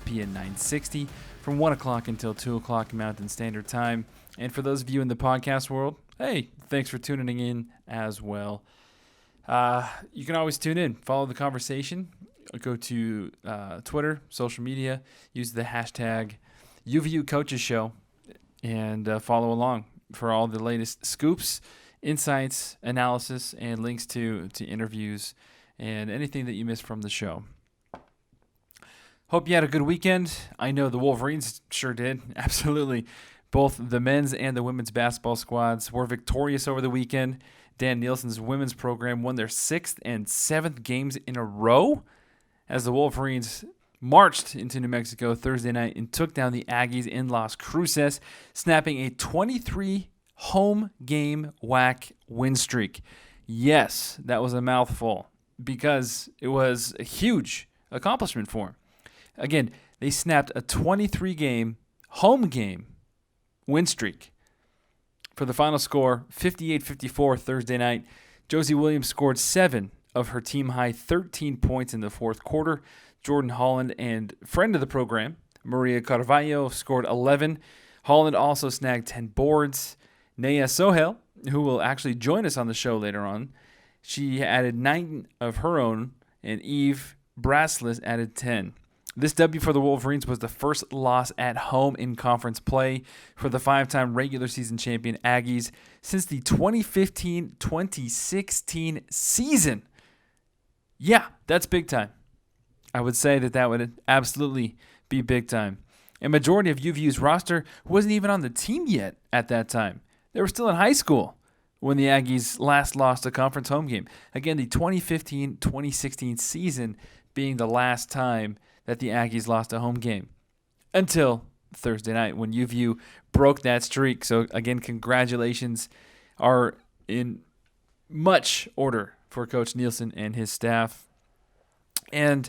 ESPN 960 from 1 o'clock until 2 o'clock Mountain Standard Time. And for those of you in the podcast world, hey, thanks for tuning in as well. You can always tune in, follow the conversation, go to Twitter, social media, use the hashtag UVU Coaches Show, and follow along for all the latest scoops, insights, analysis, and links to interviews and anything that you missed from the show. Hope you had a good weekend. I know the Wolverines sure did. Absolutely. Both the men's and the women's basketball squads were victorious over the weekend. Dan Nielsen's women's program won their 6th and 7th games in a row as the Wolverines marched into New Mexico Thursday night and took down the Aggies in Las Cruces, snapping a 23 home game WAC win streak. Yes, that was a mouthful because it was a huge accomplishment for them. Again, they snapped a 23-game home game win streak. For the final score, 58-54 Thursday night, Josie Williams scored 7 of her team-high 13 points in the fourth quarter. Jordan Holland and friend of the program, Maria Carvalho, scored 11. Holland also snagged 10 boards. Neha Sohail, who will actually join us on the show later on, she added 9 of her own, and Eve Braslis added 10. This W for the Wolverines was the first loss at home in conference play for the 5-time regular season champion Aggies since the 2015-2016 season. Yeah, that's big time. I would say that would absolutely be big time. A majority of UVU's roster wasn't even on the team yet at that time. They were still in high school when the Aggies last lost a conference home game. Again, the 2015-2016 season being the last time that the Aggies lost a home game until Thursday night when UVU broke that streak. So, again, congratulations are in much order for Coach Nielsen and his staff. And,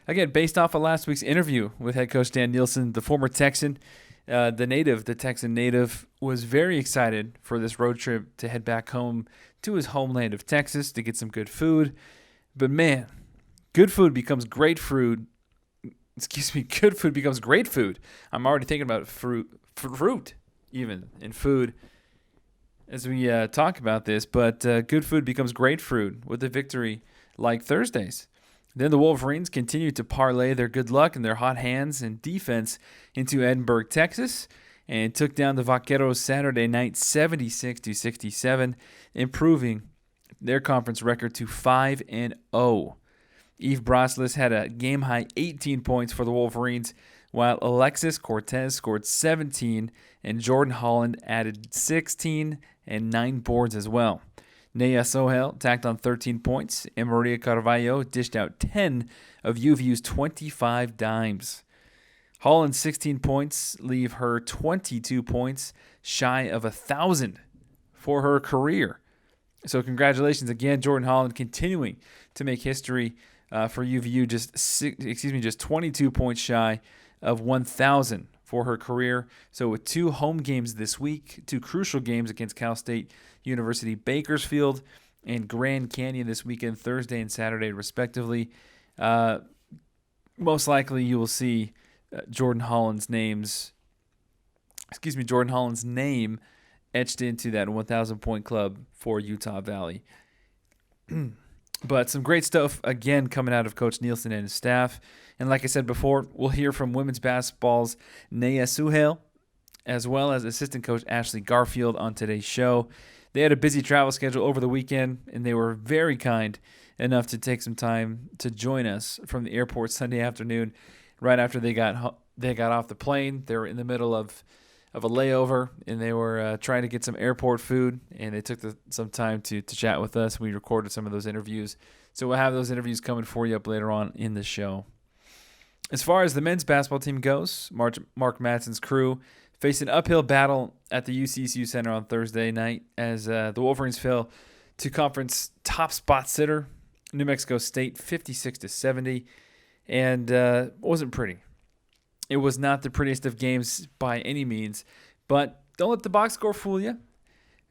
again, based off of last week's interview with head coach Dan Nielsen, the former Texan, the Texan native, was very excited for this road trip to head back home to his homeland of Texas to get some good food. But, man, good food becomes great food. Good food becomes great food. I'm already thinking about fruit even, in food as we talk about this. But good food becomes great food with a victory like Thursday's. Then the Wolverines continued to parlay their good luck and their hot hands and defense into Edinburgh, Texas, and took down the Vaqueros Saturday night 76-67, improving their conference record to 5-0. Eve Braslis had a game-high 18 points for the Wolverines, while Alexis Cortez scored 17, and Jordan Holland added 16 and 9 boards as well. Neha Sohail tacked on 13 points, and Maria Carvalho dished out 10 of UVU's 25 dimes. Holland's 16 points leave her 22 points shy of 1,000 for her career. So congratulations again, Jordan Holland, continuing to make history for UVU, just 22 points shy of 1,000 for her career. So with 2 home games this week, 2 crucial games against Cal State University Bakersfield and Grand Canyon this weekend, Thursday and Saturday respectively, most likely you will see Jordan Holland's name etched into that 1,000 point club for Utah Valley. But some great stuff, again, coming out of Coach Nielsen and his staff. And like I said before, we'll hear from women's basketball's Neha Sohail, as well as assistant coach Ashley Garfield on today's show. They had a busy travel schedule over the weekend, and they were very kind enough to take some time to join us from the airport Sunday afternoon right after they got off the plane. They were in the middle of a layover, and they were trying to get some airport food, and they took some time to chat with us. We recorded some of those interviews, so we'll have those interviews coming for you up later on in the show. As far as the men's basketball team goes, Mark Matson's crew faced an uphill battle at the UCCU Center on Thursday night as the Wolverines fell to conference top spot sitter New Mexico State 56-70, and it wasn't pretty. It was not the prettiest of games by any means, but don't let the box score fool you.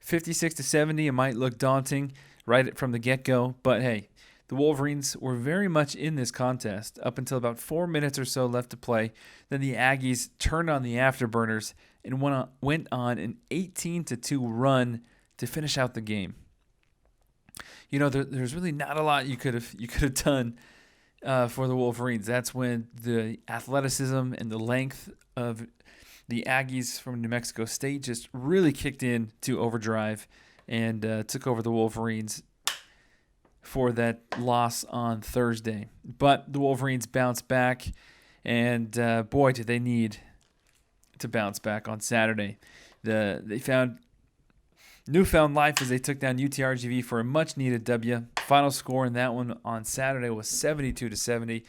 56-70, it might look daunting right from the get-go, but hey, The Wolverines were very much in this contest up until about 4 minutes or so left to play. Then the Aggies turned on the afterburners and went on an 18-2 run to finish out the game. You know, there's really not a lot you could have done for the Wolverines. That's when the athleticism and the length of the Aggies from New Mexico State just really kicked in to overdrive and took over the Wolverines for that loss on Thursday. But the Wolverines bounced back, and boy, did they need to bounce back on Saturday. They found newfound life as they took down UTRGV for a much-needed W. Final score in that one on Saturday was 72-70,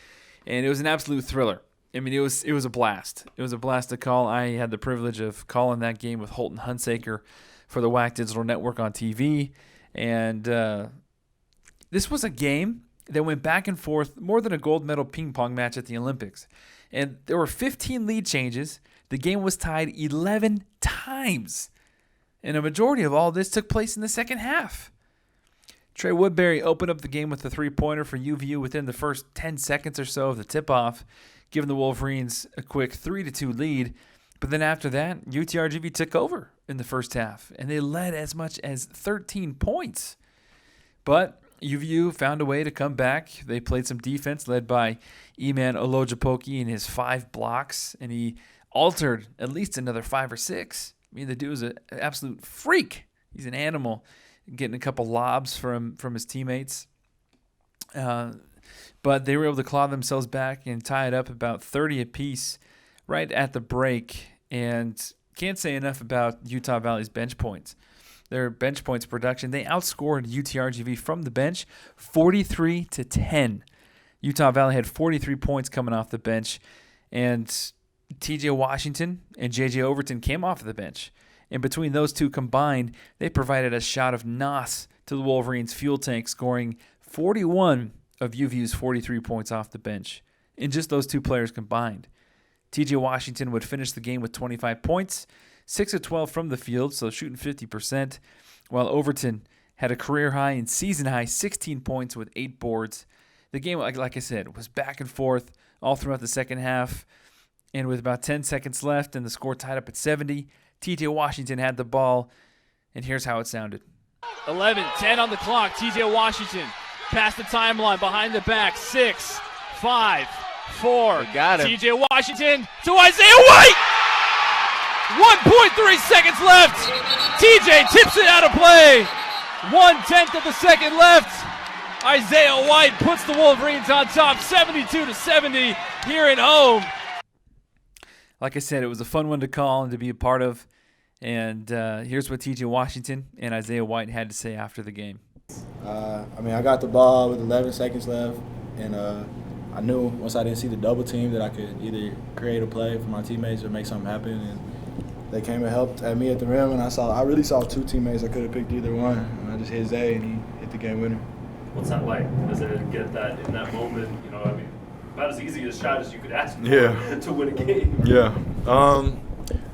and it was an absolute thriller. I mean, it was a blast. It was a blast to call. I had the privilege of calling that game with Holton Hunsaker for the WAC Digital Network on TV, and this was a game that went back and forth more than a gold medal ping pong match at the Olympics. And there were 15 lead changes. The game was tied 11 times. And a majority of all this took place in the second half. Trey Woodbury opened up the game with a three-pointer for UVU within the first 10 seconds or so of the tip-off, giving the Wolverines a quick 3-2 lead. But then after that, UTRGV took over in the first half, and they led as much as 13 points. But UVU found a way to come back. They played some defense led by Eman Olojapoki and his 5 blocks, and he altered at least another 5 or 6. I mean, the dude is an absolute freak. He's an animal, getting a couple lobs from his teammates. But they were able to claw themselves back and tie it up about 30 apiece right at the break. And can't say enough about Utah Valley's bench points. Their bench points production, they outscored UTRGV from the bench 43-10. Utah Valley had 43 points coming off the bench, and TJ Washington and JJ Overton came off the bench. And between those two combined, they provided a shot of NOS to the Wolverines' fuel tank, scoring 41 of UVU's 43 points off the bench. In just those two players combined. TJ Washington would finish the game with 25 points, 6 of 12 from the field, so shooting 50%, while Overton had a career-high and season-high 16 points with 8 boards. The game, like I said, was back and forth all throughout the second half, and with about 10 seconds left and the score tied up at 70, TJ Washington had the ball, and here's how it sounded. 11-10 on the clock. TJ Washington past the timeline, behind the back, 6, 5, 4. Got him. TJ Washington to Isaiah White! 1.3 seconds left. TJ tips it out of play. 1/10 of the second left. Isaiah White puts the Wolverines on top, 72-70 here at home. Like I said, it was a fun one to call and to be a part of. And here's what TJ Washington and Isaiah White had to say after the game. I got the ball with 11 seconds left, and I knew once I didn't see the double team that I could either create a play for my teammates or make something happen. And they came and helped at me at the rim, and I really saw 2 teammates. I could have picked either one, and I just hit Zay, and he hit the game winner. What's that like? Does it get that in that moment? You know, I mean, about as easy a shot as you could ask for to win a game. Yeah. I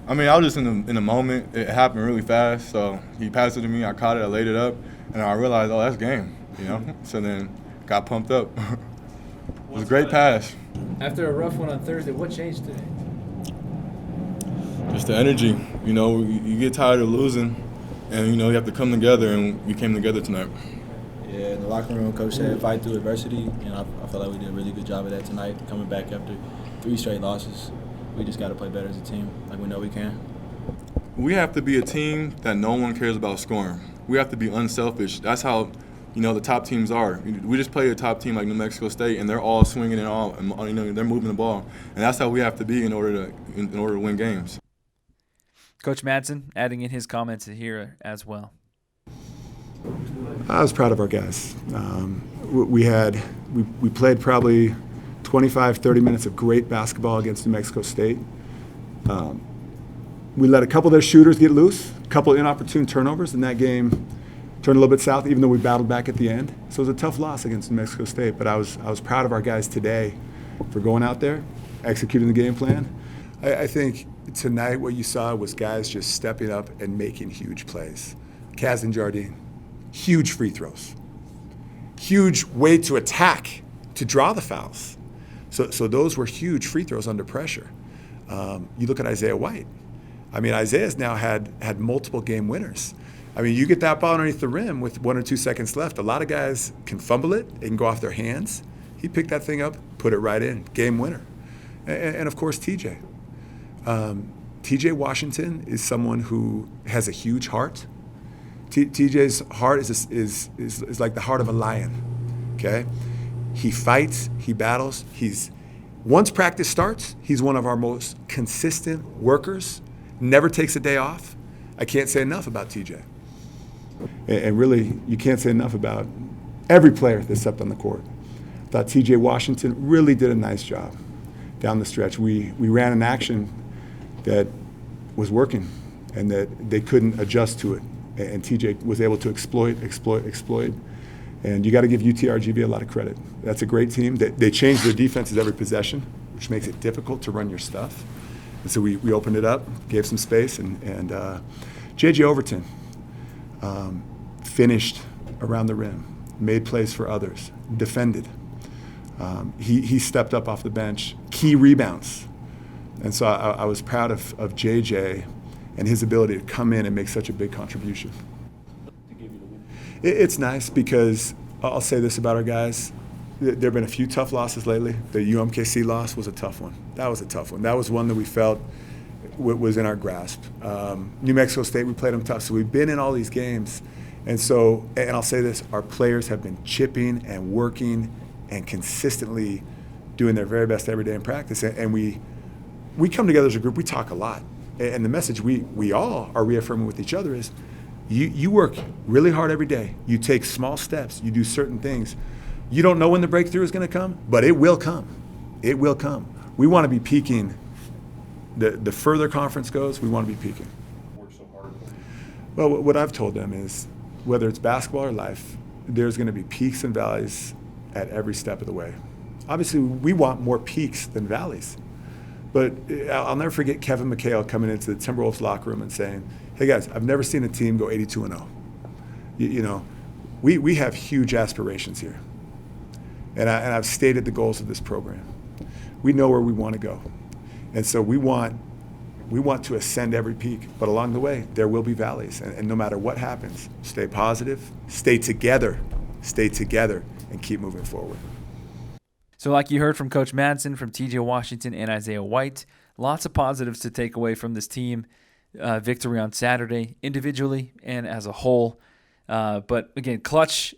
was just in the moment. It happened really fast. So he passed it to me. I caught it. I laid it up, and I realized, oh, that's game. You know. So then got pumped up. It was a great pass. After a rough one on Thursday, what changed today? Just the energy. You know, you get tired of losing, and you know you have to come together, and we came together tonight. Yeah, in the locker room, Coach said fight through adversity, and I feel like we did a really good job of that tonight, coming back after 3 straight losses. We just got to play better as a team, like we know we can. We have to be a team that no one cares about scoring. We have to be unselfish. That's how, you know, the top teams are. We just play a top team like New Mexico State, and they're all swinging and all, and, you know, they're moving the ball, and that's how we have to be in order to win games. Coach Madsen adding in his comments here as well. I was proud of our guys. We played probably 25, 30 minutes of great basketball against New Mexico State. We let a couple of their shooters get loose, a couple of inopportune turnovers, and that game turned a little bit south, even though we battled back at the end. So it was a tough loss against New Mexico State, but I was proud of our guys today for going out there, executing the game plan. I think tonight what you saw was guys just stepping up and making huge plays. Kaz and Jardine, huge free throws. huge way to attack, to draw the fouls. So those were huge free throws under pressure. You look at Isaiah White. I mean, Isaiah's now had multiple game winners. I mean, you get that ball underneath the rim with 1 or 2 seconds left. A lot of guys can fumble it. It can go off their hands. He picked that thing up, put it right in. Game winner. And of course, TJ. TJ Washington is someone who has a huge heart. TJ's heart is like the heart of a lion, okay? He fights, he battles. Once practice starts, he's one of our most consistent workers, never takes a day off. I can't say enough about TJ. And really, you can't say enough about every player that stepped on the court. I thought TJ Washington really did a nice job down the stretch. We ran an action that was working and that they couldn't adjust to it. And TJ was able to exploit. And you got to give UTRGV a lot of credit. That's a great team. They changed their defenses every possession, which makes it difficult to run your stuff. And so we opened it up, gave some space, and J.J. Overton finished around the rim, made plays for others, defended. He stepped up off the bench, key rebounds. And so I was proud of J.J. and his ability to come in and make such a big contribution. It's nice because I'll say this about our guys. There have been a few tough losses lately. The UMKC loss was a tough one. That was a tough one. That was one that we felt was in our grasp. New Mexico State, we played them tough. So we've been in all these games. And I'll say this, our players have been chipping and working and consistently doing their very best every day in practice. And we come together as a group, we talk a lot. And the message we all are reaffirming with each other is you work really hard every day. You take small steps. You do certain things. You don't know when the breakthrough is going to come, but it will come. It will come. We want to be peaking. The further conference goes, we want to be peaking. Work so hard. Well, what I've told them is whether it's basketball or life, there's going to be peaks and valleys at every step of the way. Obviously, we want more peaks than valleys. But I'll never forget Kevin McHale coming into the Timberwolves locker room and saying, hey guys, I've never seen a team go 82-0. You know, we have huge aspirations here. And I've stated the goals of this program. We know where we want to go. And so we want to ascend every peak, but along the way, there will be valleys. And no matter what happens, stay positive, stay together, and keep moving forward. So like you heard from Coach Madsen, from TJ Washington, and Isaiah White, lots of positives to take away from this team. Victory on Saturday, individually and as a whole. But again, clutch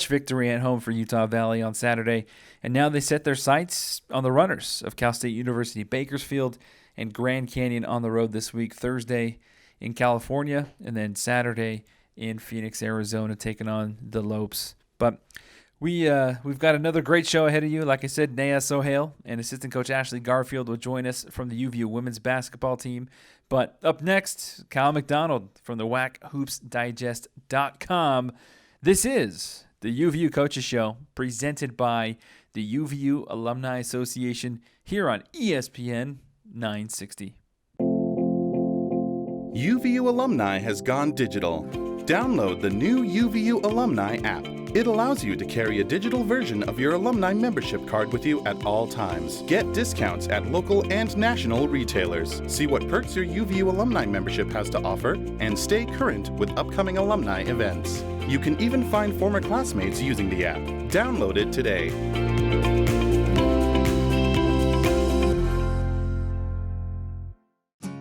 victory at home for Utah Valley on Saturday. And now they set their sights on the runners of Cal State University Bakersfield and Grand Canyon on the road this week, Thursday in California, and then Saturday in Phoenix, Arizona, taking on the Lopes. But we've got another great show ahead of you. Like I said, Neha Sohail and assistant coach Ashley Garfield will join us from the UVU women's basketball team. But up next, Kyle McDonald from the WACHoopsDigest.com. This is the UVU Coaches Show, presented by the UVU Alumni Association here on ESPN 960. UVU Alumni has gone digital. Download the new UVU Alumni app. It allows you to carry a digital version of your alumni membership card with you at all times. Get discounts at local and national retailers. See what perks your UVU Alumni membership has to offer, and stay current with upcoming alumni events. You can even find former classmates using the app. Download it today.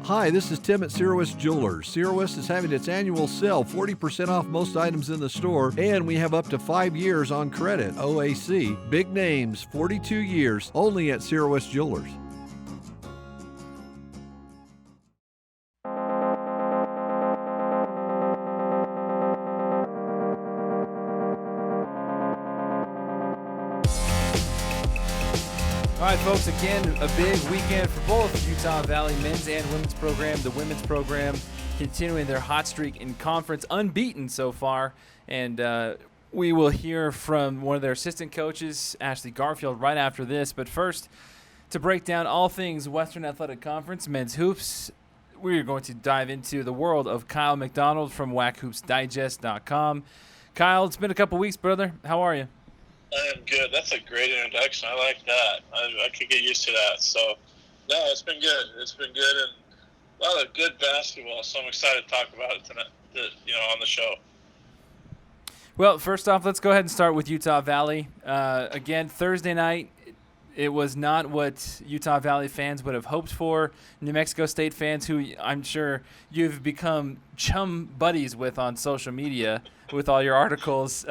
Hi, this is Tim at Sierra West Jewelers. Sierra West is having its annual sale, 40% off most items in the store, and we have up to 5 years on credit, OAC. Big names, 42 years, only at Sierra West Jewelers. All right, folks, again, a big weekend for both Utah Valley men's and women's program. The women's program continuing their hot streak in conference, unbeaten so far. And we will hear from one of their assistant coaches, Ashley Garfield, right after this. But first, to break down all things Western Athletic Conference men's hoops, we're going to dive into the world of Kyle McDonald from WACHoopsDigest.com. Kyle, it's been a couple weeks, brother. How are you? I am good. That's a great introduction. I like that. I could get used to that. So, no, it's been good. It's been good and a lot of good basketball. So I'm excited to talk about it tonight. On the show. Well, first off, let's go ahead and start with Utah Valley. Again, Thursday night, it was not what Utah Valley fans would have hoped for. New Mexico State fans, who I'm sure you've become chum buddies with on social media with all your articles,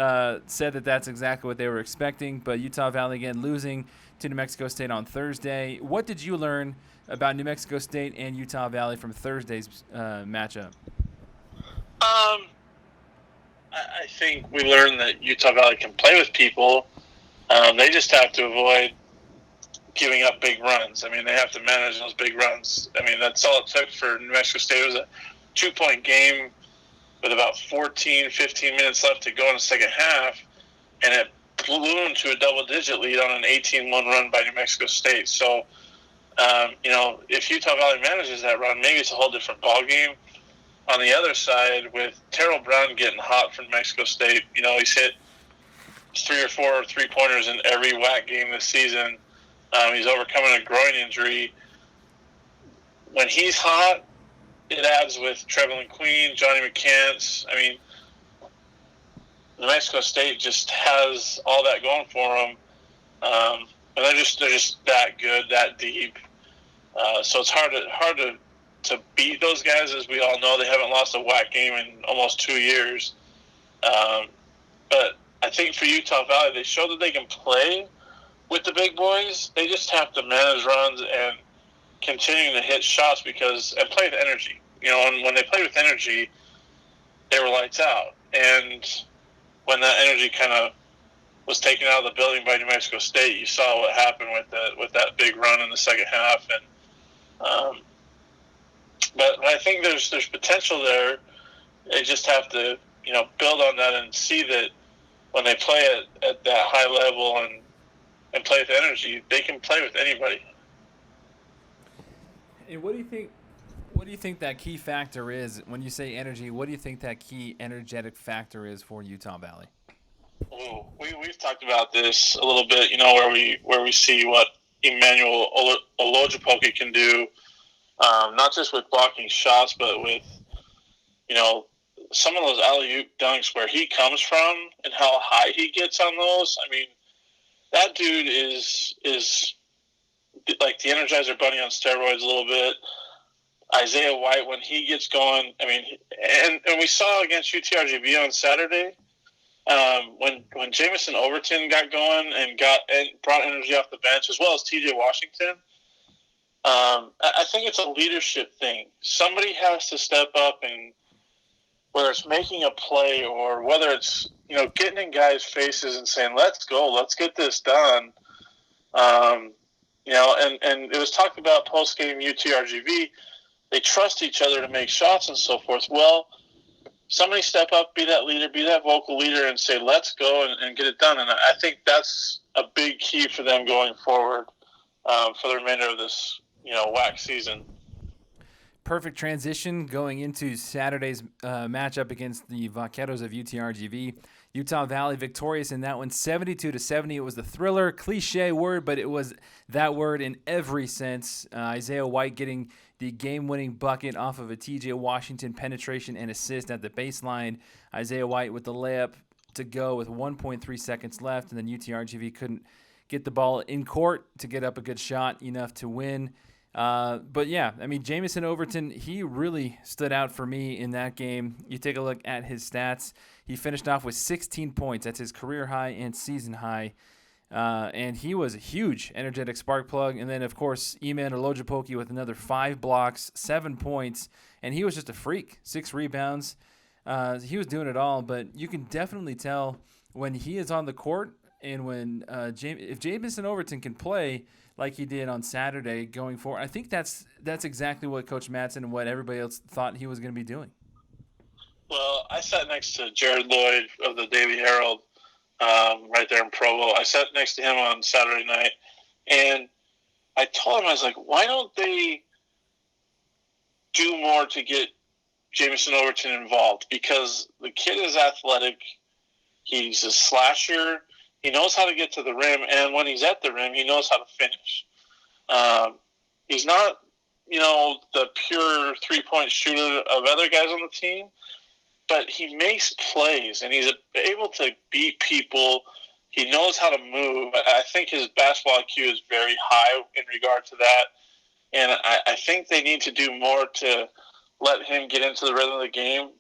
said that that's exactly what they were expecting. But Utah Valley, again, losing to New Mexico State on Thursday. What did you learn about New Mexico State and Utah Valley from Thursday's matchup? I think we learned that Utah Valley can play with people. They just have to avoid giving up big runs. I mean, they have to manage those big runs. I mean, that's all it took for New Mexico State. It was a 2-point game with about 15 minutes left to go in the second half, and it ballooned to a double-digit lead on an 18-1 run by New Mexico State. So, if Utah Valley manages that run, maybe it's a whole different ballgame. On the other side, with Terrell Brown getting hot from Mexico State, he's hit 3 or 4 3-pointers in every WAC game this season. He's overcoming a groin injury. When he's hot, it adds with Trevelyan Queen, Johnny McCants. I mean, New Mexico State just has all that going for them. And they're just that good, that deep. So it's hard to beat those guys. As we all know, they haven't lost a WAC game in almost 2 years. But I think for Utah Valley, they showed that they can play with the big boys. They just have to manage runs and continue to hit shots and play with energy. And when they played with energy, they were lights out. And when that energy kind of was taken out of the building by New Mexico State, you saw what happened with that big run in the second half. And but I think there's potential there. They just have to build on that and see that when they play at that high level and play with energy, they can play with anybody. And what do you think that key factor is when you say energy? What do you think that key energetic factor is for Utah Valley? Ooh, we've talked about this a little bit, where we see what Emmanuel Olojupoke can do, not just with blocking shots, but with some of those alley-oop dunks where he comes from and how high he gets on those. I mean, that dude is like the Energizer Bunny on steroids a little bit. Isaiah White, when he gets going, I mean, and we saw against UTRGV on Saturday, when Jamison Overton got going and brought energy off the bench, as well as TJ Washington. I think it's a leadership thing. Somebody has to step up, and whether it's making a play or whether it's getting in guys' faces and saying, "Let's go, let's get this done." And it was talked about post game UTRGV. They trust each other to make shots and so forth. Well, somebody step up, be that leader, be that vocal leader, and say, "Let's go," and get it done. And I think that's a big key for them going forward for the remainder of this WAC season. Perfect transition going into Saturday's matchup against the Vaqueros of UTRGV. Utah Valley victorious in that one, 72-70. It was the thriller, cliche word, but it was that word in every sense. Isaiah White getting the game-winning bucket off of a TJ Washington penetration and assist at the baseline. Isaiah White with the layup to go with 1.3 seconds left, and then UTRGV couldn't get the ball in court to get up a good shot enough to win. But yeah, I mean, Jamison Overton, he really stood out for me in that game. You take a look at his stats. He finished off with 16 points. That's his career high and season high. And he was a huge energetic spark plug. And then, of course, Eman Olojupoke with another 5 blocks, 7 points. And he was just a freak, 6 rebounds. He was doing it all. But you can definitely tell when he is on the court and when if Jamison Overton can play like he did on Saturday going forward, I think that's exactly what Coach Mattson and what everybody else thought he was going to be doing. Well, I sat next to Jared Lloyd of the Daily Herald right there in Provo. I sat next to him on Saturday night, and I told him, I was like, why don't they do more to get Jamison Overton involved? Because the kid is athletic. He's a slasher. He knows how to get to the rim, and when he's at the rim, he knows how to finish. He's not, the pure three-point shooter of other guys on the team, but he makes plays, and he's able to beat people. He knows how to move. I think his basketball IQ is very high in regard to that, and I think they need to do more to let him get into the rhythm of the game.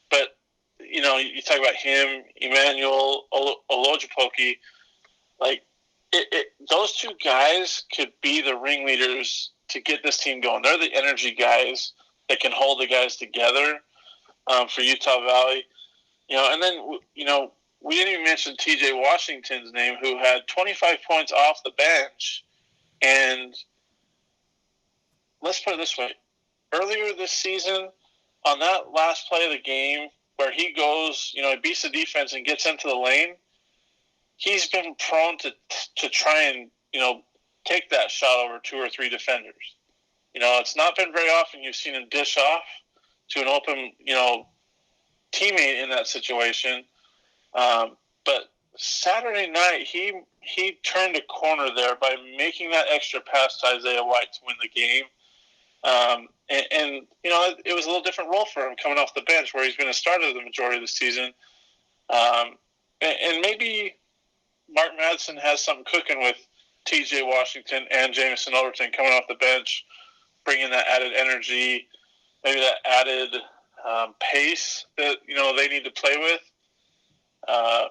But, you talk about him, Emmanuel Olojupoki, those two guys could be the ringleaders to get this team going. They're the energy guys that can hold the guys together for Utah Valley. And then, we didn't even mention TJ Washington's name, who had 25 points off the bench. And let's put it this way. Earlier this season, on that last play of the game where he goes, he beats the defense and gets into the lane, he's been prone to try and, take that shot over 2 or 3 defenders. It's not been very often you've seen him dish off to an open, teammate in that situation. But Saturday night, he turned a corner there by making that extra pass to Isaiah White to win the game. And it was a little different role for him coming off the bench where he's been a starter the majority of the season. And maybe Mark Madsen has something cooking with TJ Washington and Jamison Overton coming off the bench, bringing that added energy, maybe that added pace that, they need to play with. I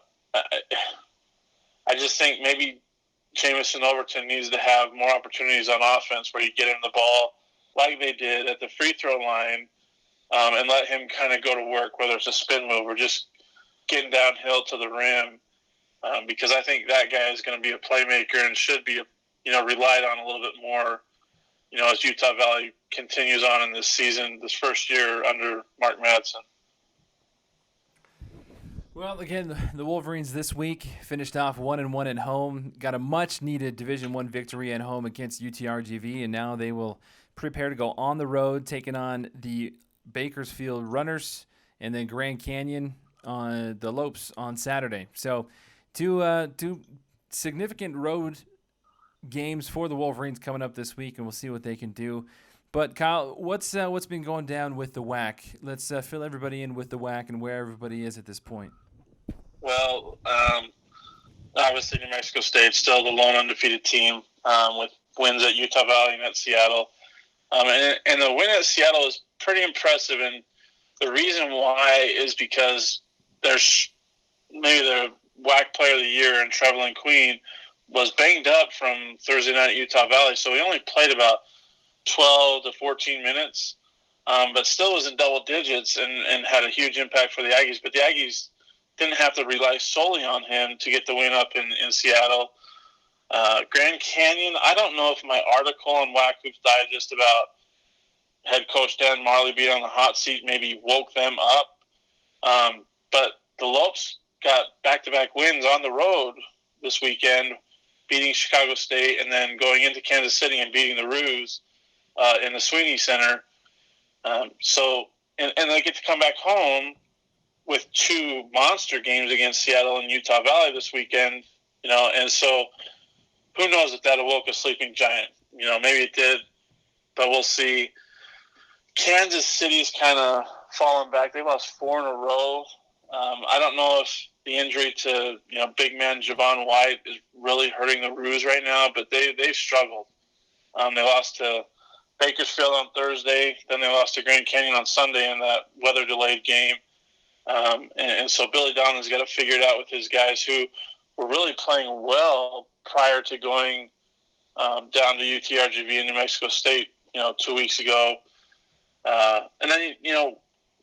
just think maybe Jamison Overton needs to have more opportunities on offense where you get him the ball like they did at the free throw line, and let him kind of go to work, whether it's a spin move or just getting downhill to the rim, because I think that guy is going to be a playmaker and should be, relied on a little bit more, as Utah Valley continues on in this season, this first year under Mark Madsen. Well, again, the Wolverines this week finished off 1-1 at home, got a much-needed Division I victory at home against UTRGV, and now they will prepare to go on the road, taking on the Bakersfield Runners and then Grand Canyon on the Lopes on Saturday. So two significant road games for the Wolverines coming up this week, and we'll see what they can do. But Kyle, what's been going down with the WAC? Let's fill everybody in with the WAC and where everybody is at this point. Well, obviously New Mexico State still the lone undefeated team, with wins at Utah Valley and at Seattle. And the win at Seattle is pretty impressive, and the reason why is because there's maybe the WAC Player of the Year and Trevelyan Queen was banged up from Thursday night at Utah Valley, so he only played about 12 to 14 minutes, but still was in double digits and had a huge impact for the Aggies. But the Aggies didn't have to rely solely on him to get the win up in Seattle. Grand Canyon, I don't know if my article on WAC Hoops Digest about head coach Dan Marley being on the hot seat maybe woke them up. But the Lopes got back-to-back wins on the road this weekend, beating Chicago State and then going into Kansas City and beating the Roos in the Sweeney Center. So they get to come back home with 2 monster games against Seattle and Utah Valley this weekend, and so who knows if that awoke a sleeping giant. Maybe it did, but we'll see. Kansas City's kind of fallen back. They lost 4 in a row. I don't know if the injury to big man Javon White is really hurting the Roos right now, but they've struggled. They lost to Bakersfield on Thursday, then they lost to Grand Canyon on Sunday in that weather-delayed game. And so Billy Donovan's got to figure it out with his guys who were really playing well prior to going down to UTRGV in New Mexico State, 2 weeks ago. And then,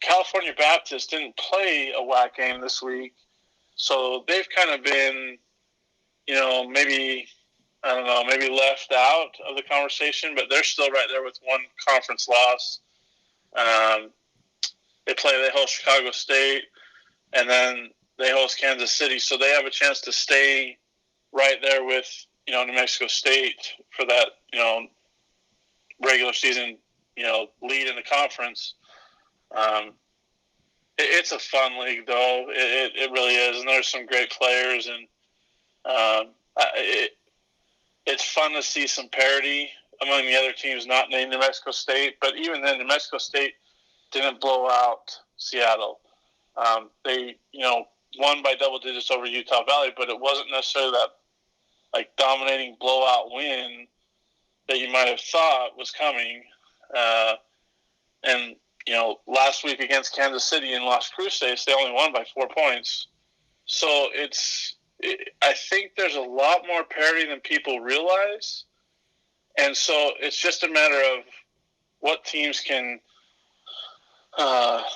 California Baptist didn't play a WAC game this week, so they've kind of been, maybe left out of the conversation, but they're still right there with 1 conference loss. They host Chicago State, and then they host Kansas City, so they have a chance to stay right there with, New Mexico State for that, regular season, lead in the conference. it's a fun league, though. It really is, and there's some great players, and it's fun to see some parity among the other teams not named New Mexico State. But even then, New Mexico State didn't blow out Seattle. They, won by double digits over Utah Valley, but it wasn't necessarily that dominating blowout win that you might have thought was coming. And last week against Kansas City in Las Cruces, they only won by 4 points. So I think there's a lot more parity than people realize. And so it's just a matter of what teams can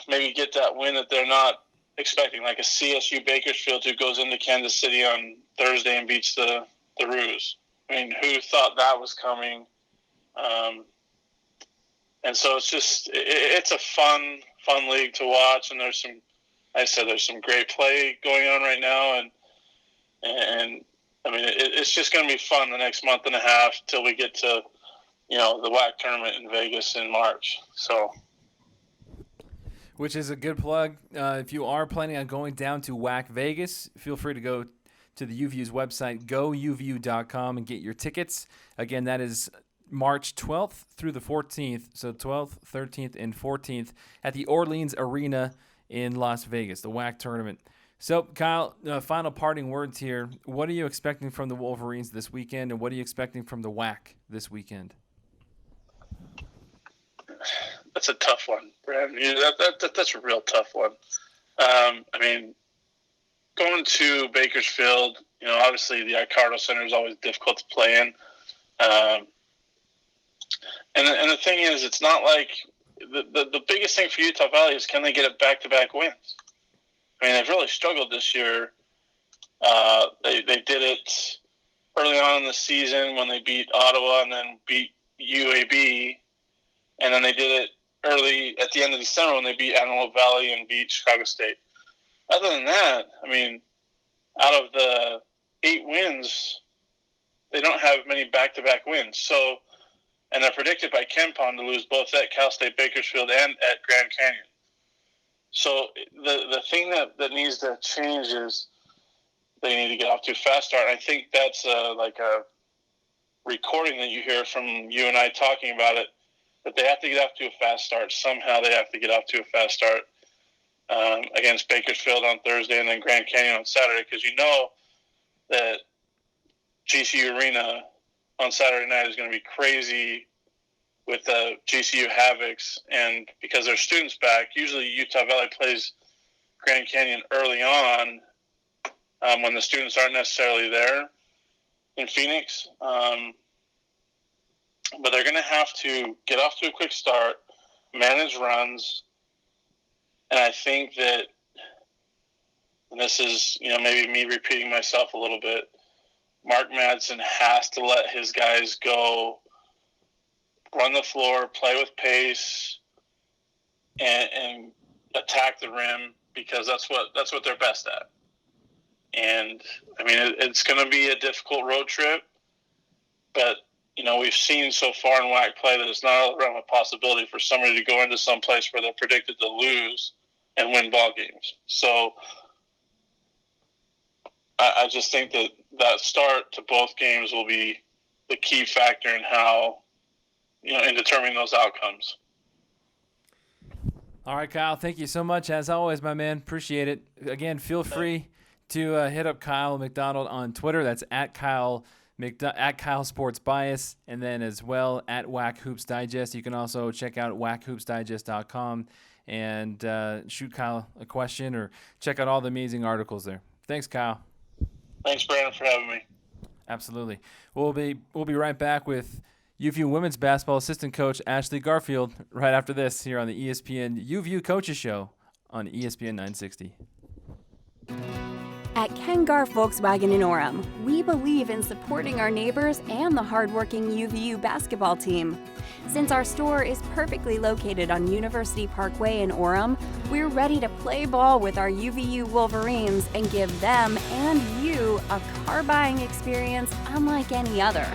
maybe get that win that they're not expecting, like a CSU Bakersfield who goes into Kansas City on Thursday and beats the Roos. I mean, who thought that was coming? And so it's a fun league to watch, and there's some great play going on right now, and I mean, it's just going to be fun the next month and a half till we get to, the WAC tournament in Vegas in March. So, which is a good plug. If you are planning on going down to WAC Vegas, feel free to go to the UVU's website, GoUVU.com, and get your tickets. Again, that is March 12th through the 14th, so 12th, 13th, and 14th at the Orleans Arena in Las Vegas, the WAC tournament. So, Kyle, final parting words here. What are you expecting from the Wolverines this weekend, and what are you expecting from the WAC this weekend? That's a tough one, Brad. That's a real tough one. I mean, going to Bakersfield, obviously the Icardo Center is always difficult to play in. And the thing is, it's not like the biggest thing for Utah Valley is can they get it back-to-back wins? I mean, they've really struggled this year. They did it early on in the season when they beat Ottawa and then beat UAB, and then they did it early at the end of December when they beat Antelope Valley and beat Chicago State. Other than that, I mean, out of the 8 wins, they don't have many back-to-back wins. So, and they're predicted by KenPom to lose both at Cal State Bakersfield and at Grand Canyon. So the thing that needs to change is they need to get off to a fast start. I think that's like a recording that you hear from you and I talking about it, that they have to get off to a fast start. Somehow they have to get off to a fast start against Bakersfield on Thursday and then Grand Canyon on Saturday, because you know that GCU Arena on Saturday night is going to be crazy with the GCU Havocs, and because their students back, usually Utah Valley plays Grand Canyon early on when the students aren't necessarily there in Phoenix. But they're going to have to get off to a quick start, manage runs, and I think that, and this is, maybe me repeating myself a little bit, Mark Madsen has to let his guys go, run the floor, play with pace, and attack the rim, because that's what they're best at. And I mean, it's going to be a difficult road trip, but we've seen so far in WAC play that it's not out of the realm of possibility for somebody to go into some place where they're predicted to lose and win ball games. So I just think that start to both games will be the key factor in how, in determining those outcomes. All right, Kyle, thank you so much. As always, my man, appreciate it. Again, feel free to hit up Kyle McDonald on Twitter. That's at Kyle Sports Bias, and then as well at WAC Hoops Digest. You can also check out wachoopsdigest.com and shoot Kyle a question or check out all the amazing articles there. Thanks, Kyle. Thanks, Brandon, for having me. Absolutely. We'll be right back with UVU women's basketball assistant coach Ashley Garfield right after this here on the ESPN UVU Coaches Show on ESPN 960. At Ken Gar Volkswagen in Orem, we believe in supporting our neighbors and the hardworking UVU basketball team. Since our store is perfectly located on University Parkway in Orem, we're ready to play ball with our UVU Wolverines and give them and you a car buying experience unlike any other.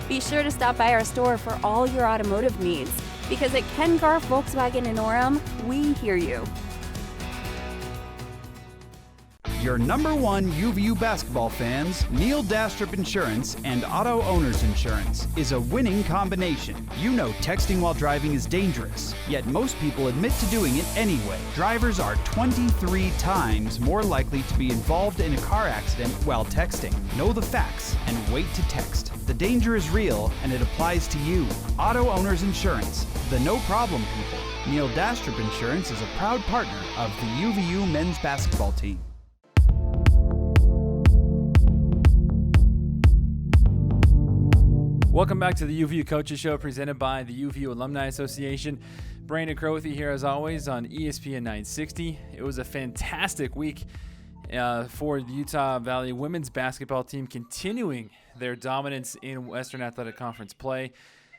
Be sure to stop by our store for all your automotive needs, because at Ken Gar Volkswagen in Orem, we hear you. Your #1 UVU basketball fans, Neil Dastrup Insurance and Auto Owners Insurance is a winning combination. You know texting while driving is dangerous, yet most people admit to doing it anyway. Drivers are 23 times more likely to be involved in a car accident while texting. Know the facts and wait to text. The danger is real and it applies to you. Auto Owners Insurance, the no problem people. Neil Dastrup Insurance is a proud partner of the UVU men's basketball team. Welcome back to the UVU Coaches Show presented by the UVU Alumni Association. Brandon Crowe with you here as always on ESPN 960. It was a fantastic week for the Utah Valley women's basketball team, continuing their dominance in Western Athletic Conference play.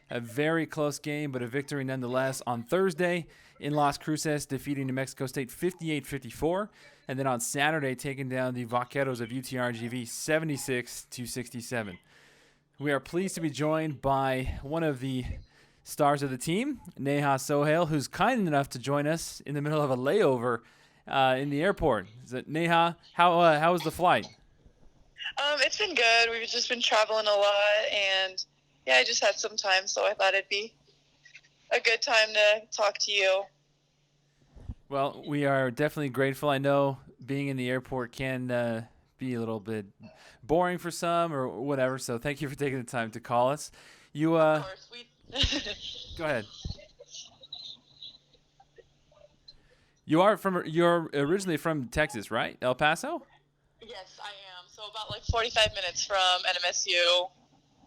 A very close game, but a victory nonetheless on Thursday in Las Cruces, defeating New Mexico State 58-54. And then on Saturday, taking down the Vaqueros of UTRGV 76-67. We are pleased to be joined by one of the stars of the team, Neha Sohail, who's kind enough to join us in the middle of a layover in the airport. Is it Neha? How was the flight? It's been good. We've just been traveling a lot, and I just had some time, so I thought it'd be a good time to talk to you. Well, we are definitely grateful. I know being in the airport can be a little bit boring for some or whatever, so thank you for taking the time to call us. You Of course, go ahead. You're originally from Texas, right? El Paso? Yes, I am. So about 45 minutes from NMSU.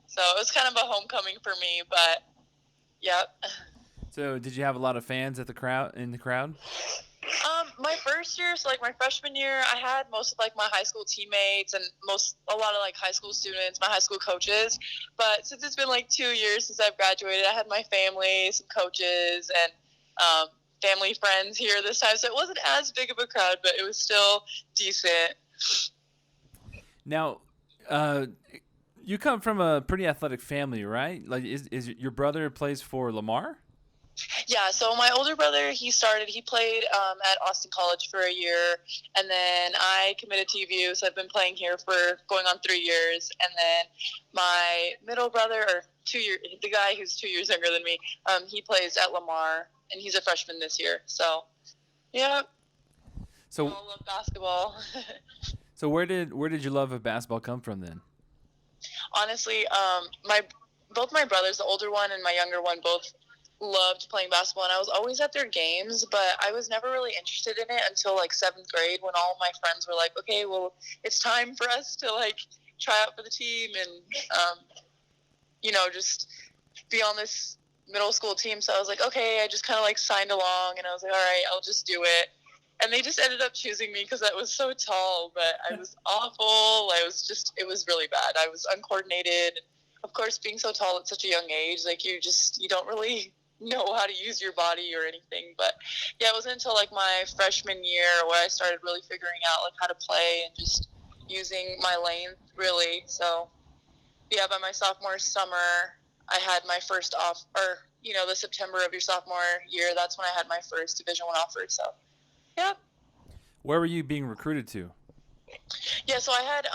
So it was kind of a homecoming for me, but yep. So did you have a lot of fans in the crowd? My first year, so my freshman year, I had most of my high school teammates and a lot of high school students, my high school coaches. But since it's been 2 years since I've graduated, I had my family, some coaches, and family friends here this time. So it wasn't as big of a crowd, but it was still decent. Now, you come from a pretty athletic family, right? Is your brother plays for Lamar? Yeah, so my older brother, he played at Austin College for a year, and then I committed to UVU, so I've been playing here for going on 3 years. And then my middle brother, the guy who's 2 years younger than me, he plays at Lamar, and he's a freshman this year. So, yeah. So I love basketball. So where did your love of basketball come from then? Honestly, both my brothers, the older one and my younger one, both loved playing basketball, and I was always at their games, but I was never really interested in it until 7th grade, when all of my friends were like, okay, well, it's time for us to try out for the team and just be on this middle school team. So I was like, okay, I just kind of signed along, and I was like, all right, I'll just do it. And they just ended up choosing me because I was so tall, but I was awful. It was really bad. I was uncoordinated. Of course, being so tall at such a young age, you don't really know how to use your body or anything. But yeah, it wasn't until my freshman year where I started really figuring out how to play and just using my length, really. So yeah, by my sophomore summer, I had my first the September of your sophomore year, that's when I had my first Division I offer. So yeah. Where were you being recruited to? Yeah, so I had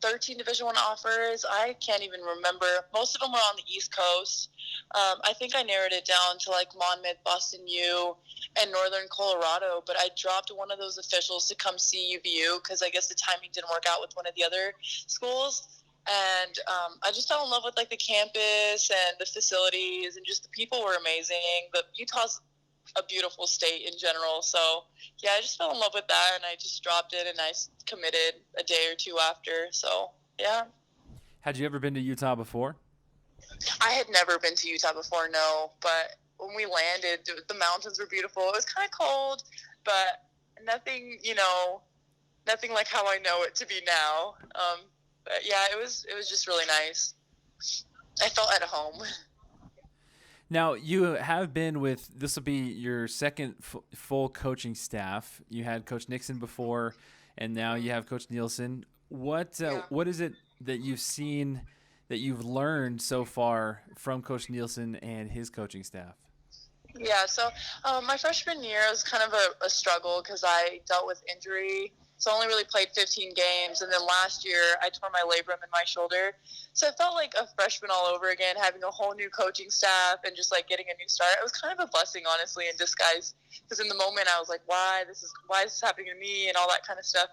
13 Division I offers. I can't even remember. Most of them were on the East Coast. I think I narrowed it down to Monmouth, Boston U, and Northern Colorado, but I dropped one of those officials to come see UVU because I guess the timing didn't work out with one of the other schools. And I just fell in love with the campus and the facilities, and just the people were amazing. But Utah's a beautiful state in general. So yeah, I just fell in love with that, and I just dropped it, and I committed a day or two after. So yeah. Had you ever been to Utah before? I had never been to Utah before, no. But when we landed, the mountains were beautiful. It was kind of cold, but nothing like how I know it to be now. But yeah, it was just really nice. I felt at home. Now, you have been this will be your second full coaching staff. You had Coach Nixon before, and now you have Coach Nielsen. What is it that you've seen, that you've learned so far from Coach Nielsen and his coaching staff? Yeah, so my freshman year was kind of a struggle because I dealt with injury. So I only really played 15 games. And then last year, I tore my labrum in my shoulder. So I felt like a freshman all over again, having a whole new coaching staff and just like getting a new start. It was kind of a blessing, honestly, in disguise. Because in the moment, I was like, why is this happening to me and all that kind of stuff.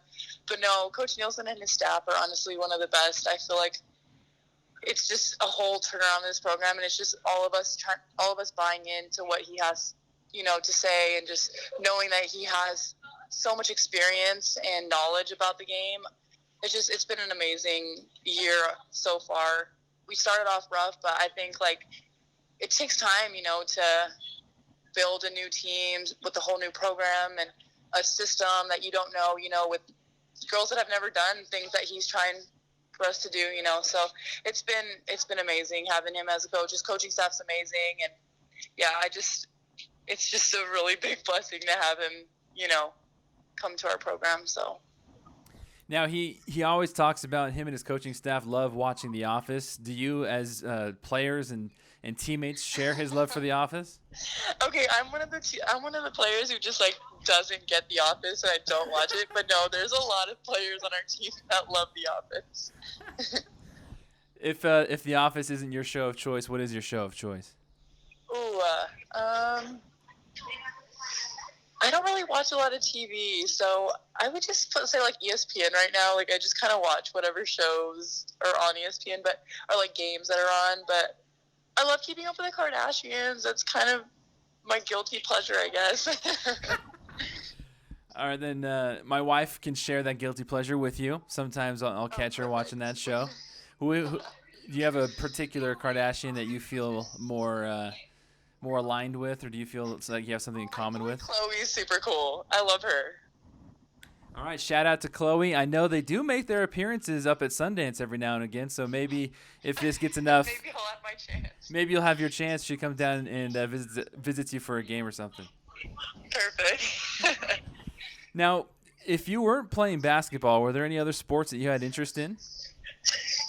But no, Coach Nielsen and his staff are honestly one of the best. I feel like it's just a whole turnaround in this program, and it's just all of us buying into what he has, to say, and just knowing that he has so much experience and knowledge about the game. It's been an amazing year so far. We started off rough, but I think like it takes time, to build a new team with a whole new program and a system that you don't know, with girls that have never done things that he's trying for us to do, so it's been amazing having him as a coach. His coaching staff's amazing, and yeah, it's just a really big blessing to have him, come to our program. So now he always talks about him and his coaching staff love watching The Office. Do you, as players and teammates, share his love for The Office? Okay, I'm one of the players who just like doesn't get The Office, and I don't watch it. But no, there's a lot of players on our team that love The Office. If The Office isn't your show of choice, what is your show of choice? Ooh, I don't really watch a lot of TV, so I would just say like ESPN right now. Like I just kind of watch whatever shows are on ESPN, or like games that are on. But I love keeping up with the Kardashians. That's kind of my guilty pleasure, I guess. All right, then my wife can share that guilty pleasure with you. Sometimes I'll catch her watching that show. Who, do you have a particular Kardashian that you feel more aligned with, or do you feel it's like you have something in common with? Chloe's super cool. I love her. All right, shout out to Chloe. I know they do make their appearances up at Sundance every now and again, so maybe if this gets enough, maybe I'll have my chance. Maybe you'll have your chance. She comes down and visits you for a game or something. Perfect. Now, if you weren't playing basketball, were there any other sports that you had interest in?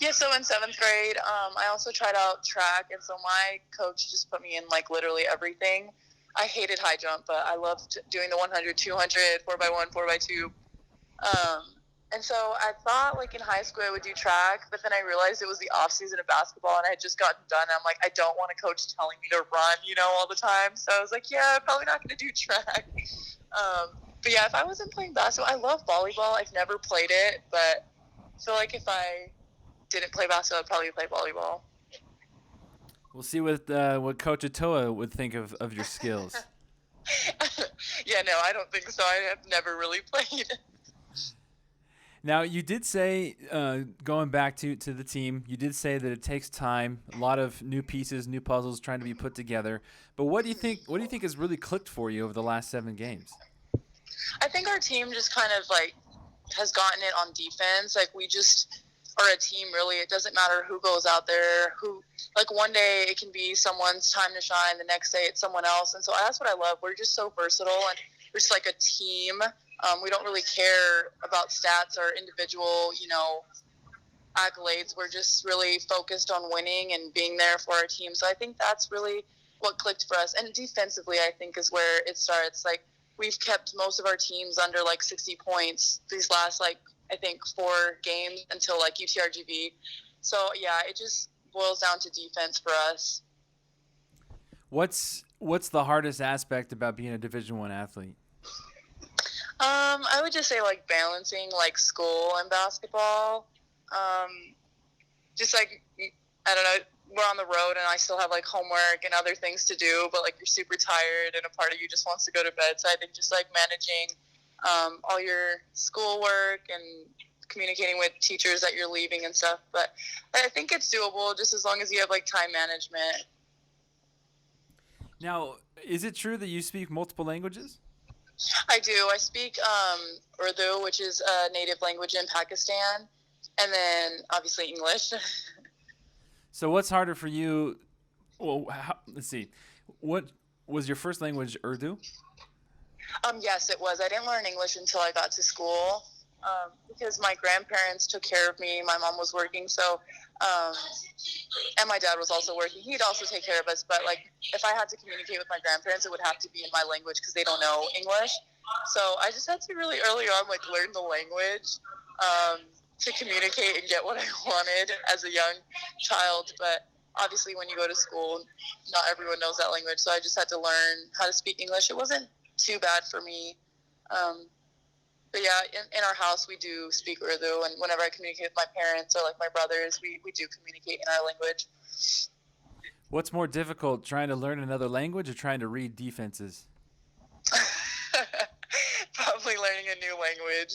Yeah, so in 7th grade, I also tried out track, and so my coach just put me in like literally everything. I hated high jump, but I loved doing the 100, 200, 4x1, 4x2. And so I thought like in high school I would do track, but then I realized it was the off season of basketball and I had just gotten done. And I'm like, I don't want a coach telling me to run, all the time. So I was like, yeah, I'm probably not going to do track. But yeah, if I wasn't playing basketball, I love volleyball. I've never played it, but I feel like if I didn't play basketball, I'd probably play volleyball. We'll see what Coach Atoa would think of your skills. Yeah, no, I don't think so. I have never really played. Now, you did say, going back to the team, you did say that it takes time, a lot of new pieces, new puzzles trying to be put together. But what do you think has really clicked for you over the last 7 games? I think our team just kind of like has gotten it on defense. Like we just are a team, really. It doesn't matter who goes out there, like one day it can be someone's time to shine, the next day it's someone else. And so that's what I love. We're just so versatile, and we're just like a team. We don't really care about stats or individual, accolades. We're just really focused on winning and being there for our team. So I think that's really what clicked for us. And defensively, I think, is where it starts. Like, we've kept most of our teams under, 60 points these last, I think 4 games until, UTRGV. So, yeah, it just boils down to defense for us. What's the hardest aspect about being a Division I athlete? I would just say balancing school and basketball. Just I don't know, we're on the road and I still have homework and other things to do, but you're super tired and a part of you just wants to go to bed. So I think just managing all your schoolwork and communicating with teachers that you're leaving and stuff. But I think it's doable just as long as you have time management. Now, is it true that you speak multiple languages? I do. I speak Urdu, which is a native language in Pakistan, and then obviously English. So what's harder for you? Well, let's see. What was your first language, Urdu? Yes, it was. I didn't learn English until I got to school. because my grandparents took care of me. My mom was working, so and my dad was also working. He'd also take care of us, but like if I had to communicate with my grandparents, it would have to be in my language because they don't know English. So I just had to really early on like learn the language to communicate and get what I wanted as a young child. But obviously when you go to school, not everyone knows that language, so I just had to learn how to speak English. It wasn't too bad for me. But yeah, in our house we do speak Urdu, and whenever I communicate with my parents or like my brothers, we do communicate in our language. What's more difficult, trying to learn another language or trying to read defenses? Probably learning a new language.